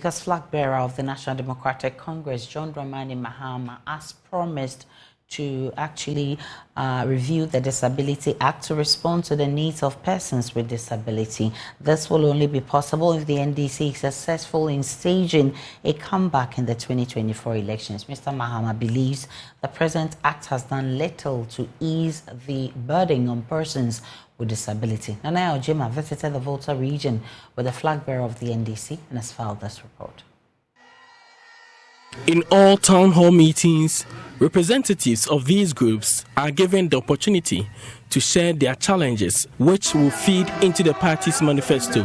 Speaker's flag bearer of the National Democratic Congress, John Mahama, has promised to actually review the Disability Act to respond to the needs of persons with disability. This will only be possible if the NDC is successful in staging a comeback in the 2024 elections. Mr. Mahama believes the present act has done little to ease the burden on persons with disability. Nana Ojima visited the Volta region with the flag bearer of the NDC and has filed this report. In all town hall meetings, representatives of these groups are given the opportunity to share their challenges, which will feed into the party's manifesto.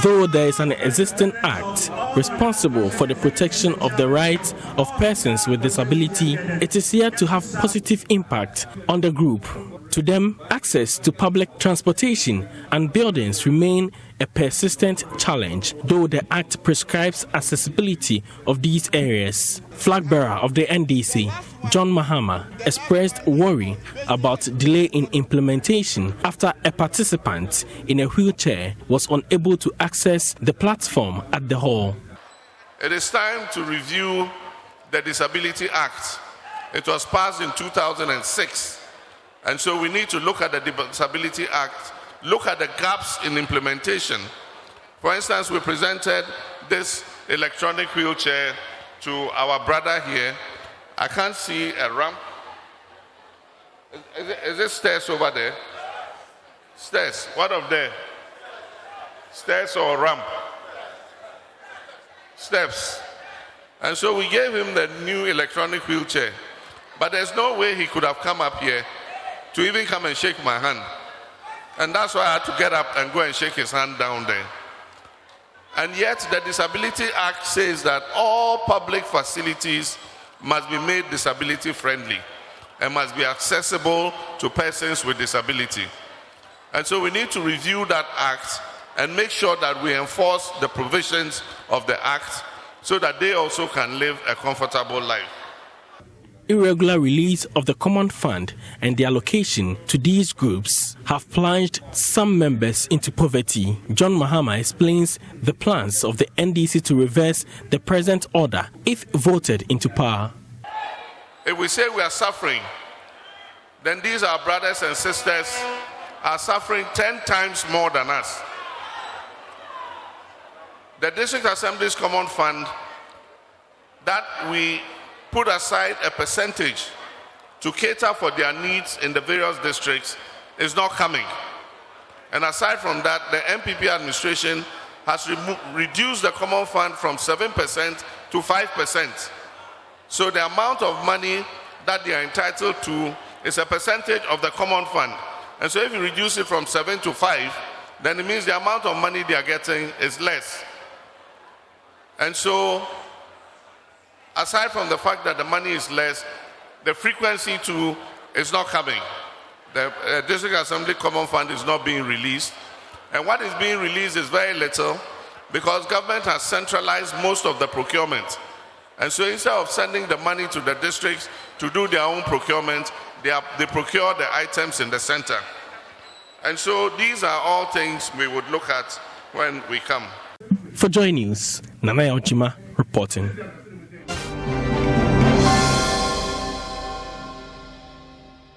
Though there is an existing act responsible for the protection of the rights of persons with disability, it is here to have positive impact on the group. To them, access to public transportation and buildings remain a persistent challenge, though the Act prescribes accessibility of these areas. Flag bearer of the NDC, John Mahama, expressed worry about delay in implementation after a participant in a wheelchair was unable to access the platform at the hall. It is time to review the Disability Act. It was passed in 2006. And so we need to look at the Disability Act, look at the gaps in implementation. For instance, we presented this electronic wheelchair to our brother here. I can't see a ramp. Is it stairs over there? Stairs. What of there? Stairs or ramp? Steps. And so we gave him the new electronic wheelchair. But there's no way he could have come up here to even come and shake my hand. And that's why I had to get up and go and shake his hand down there. And yet the Disability Act says that all public facilities must be made disability friendly and must be accessible to persons with disability. And so we need to review that act and make sure that we enforce the provisions of the act so that they also can live a comfortable life. Irregular release of the common fund and the allocation to these groups have plunged some members into poverty. John Mahama explains the plans of the NDC to reverse the present order if voted into power. If we say we are suffering, then these our brothers and sisters are suffering 10 times more than us. The District Assembly's common fund that we put aside a percentage to cater for their needs in the various districts is not coming. And aside from that, the MPP administration has reduced the common fund from 7% to 5%. So the amount of money that they are entitled to is a percentage of the common fund. And so if you reduce it from 7 to 5, then it means the amount of money they are getting is less. And so aside from the fact that the money is less, the frequency too is not coming. The District Assembly Common Fund is not being released. And what is being released is very little because government has centralized most of the procurement. And so instead of sending the money to the districts to do their own procurement, they procure the items in the center. And so these are all things we would look at when we come. For JoyNews, Nana Ojima reporting.